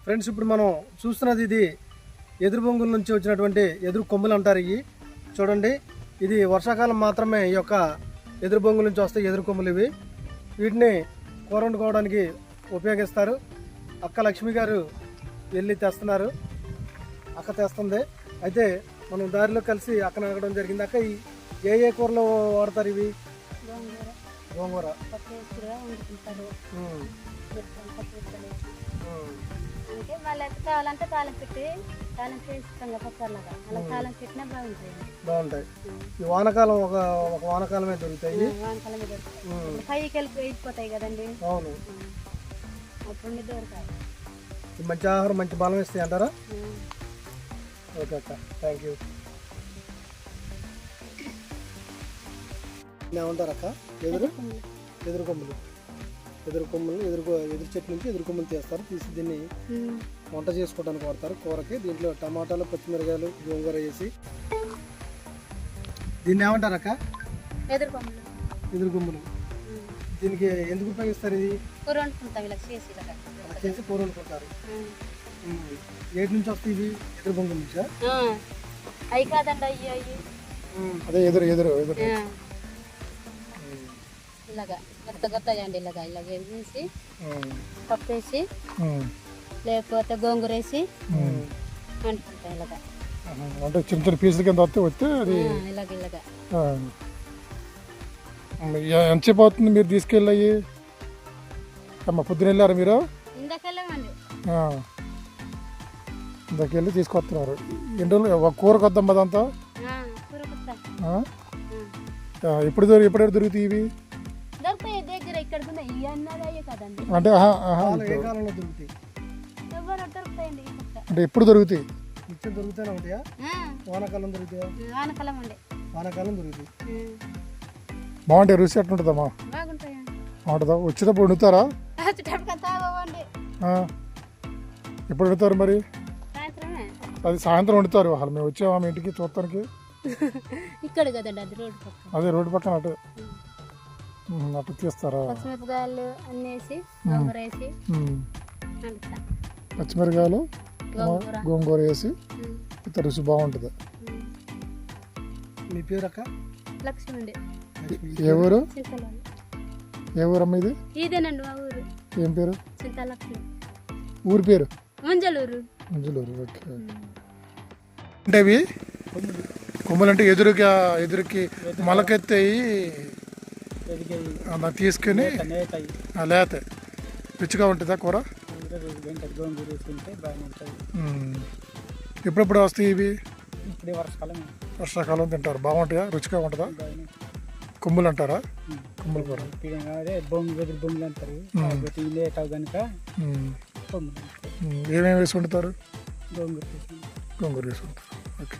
Friends, ఇప్పుడు మనం చూస్తున్నది ఇది ఎదురు బొంగుల నుంచి వచ్చినటువంటి ఎదురు కొమ్ములు అంటారు. ఇవి చూడండి, ఇది వర్షాకాలం మాత్రమే ఈ యొక్క ఎదురు బొంగుల నుంచి వస్తాయి ఎదురు కొమ్ములు. ఇవి వీటిని కూర వండుకోవడానికి ఉపయోగిస్తారు. అక్క లక్ష్మి గారు వెళ్ళి తెస్తున్నారు, అక్క తెస్తుంది. అయితే మనం దారిలో కలిసి అక్కను అడగడం జరిగింది. అక్క ఏ కూరలో వాడతారు ఇవి? గోంగూర, కావాలంటే తాళం పెట్టి తాళం చేస్తాం పచ్చలాగా అలా తాళం పెట్టినా బాగుంటాయి. ఈ వానకాలం ఒక వానకాలమే దొరుకుతాయి. వానకాలమే దొరుకుతాయి, పైకి వెళ్ళిపోతాయి కదండి. అవును, అప్పుడు దొరుకుతాయి. మంచి ఆహారం, మంచి బలం ఇస్తాయి అంటారా? ఓకే అక్క, థ్యాంక్ యూ. ఏమంటారు అక్క? ఎదురు కొమ్ములు ఎదురు చెట్టు నుంచి ఎదురు కొమ్ములు తీస్తారు. తీసి దీన్ని వంట చేసుకోవడానికి వాడతారు, కూరకి. దీంట్లో టమాటాలు, పచ్చిమిరకాయలు, గోంగూర వేసి దీన్ని ఏమంటారు అక్క? ఎదురు కొమ్ములు. దీనికి ఎందుకు ఉపయోగిస్తారు? ఇది చేసి కూర వండుకుంటారు. ఏటి నుంచి వస్తాయి ఇవి? ఎదురు బొంగుల నుంచా? అవి కాదండి, అయ్యి అదే ఎదురు ఇలాగా కొత్తయండి. ఇలాగ వేసి పప్పు వేసి లేకపోతే గోంగూర వేసి వండుకుంటాం. ఇలాగా అంటే చిన్న చిన్న పీసుల కింద వస్తే అది ఇలాగా ఎంతసేపు అవుతుంది మీరు తీసుకెళ్ళి? అమ్మ పొద్దున వెళ్ళారా మీరు? ఇందాకెళ్ళామండి. ఇందాకెళ్ళి తీసుకొస్తున్నారు. ఎన్ని రోజులు ఒక కూరకు వద్దాం అదంతా? ఎప్పుడు దొరుకుతాయి ఇవి? దగ్గర ఇక్కడ కదండి. అంటే అంటే ఎప్పుడు దొరుకుతాయి? నిత్యం దొరుకుతూనే ఉంటాయా? వానాకాలం దొరుకుతాయా? వానాకాలం దొరుకుతాయి. బాగుంటాయి. రుచి ఎట్లుంటుందమ్మా? బాగుంటుందా? వచ్చేటప్పుడు వండుతారా? ఎప్పుడు వండుతారు మరి? అది సాయంత్రం వండుతారు. వాళ్ళు మేము వచ్చామా మీ ఇంటికి చూడటానికి? ఇక్కడ కదండి, అది రోడ్డు పక్కన. అదే రోడ్డు పక్కన అటు తీస్తారా? పచ్చిమిరపకాయలు అన్ని వేసి గోంగూర వేసి పచ్చిమిరకాయలు గోంగూర వేసి రుచి బాగుంటుంది. మీ పేరు అక్క? లక్ష్మి అండి. ఏ ఊరు? ఏ ఊరమ్మ ఇది? ఇదేనండి మా ఊరు. ఏం పేరు? చింతలక్ష్మి. ఊరి పేరు? ముంజలూరు. ఓకే. అంటే ఇవి కొమ్ములు అంటే ఎదురుకి మొలకెత్తాయి అలా తీసుకుని లేత రుచిగా ఉంటుందా కూర? ఎప్పుడెప్పుడు వస్తాయి ఇవి? వర్షాకాలం తింటారు. బాగుంటాయా? రుచిగా ఉంటుందా? కొమ్ములు అంటారా? కొమ్ములు కూర బొంగులు అంటారు. ఏమేమి వేసి వండుతారు? గోంగూర గోంగూర వేసి వండుతారు. ఓకే.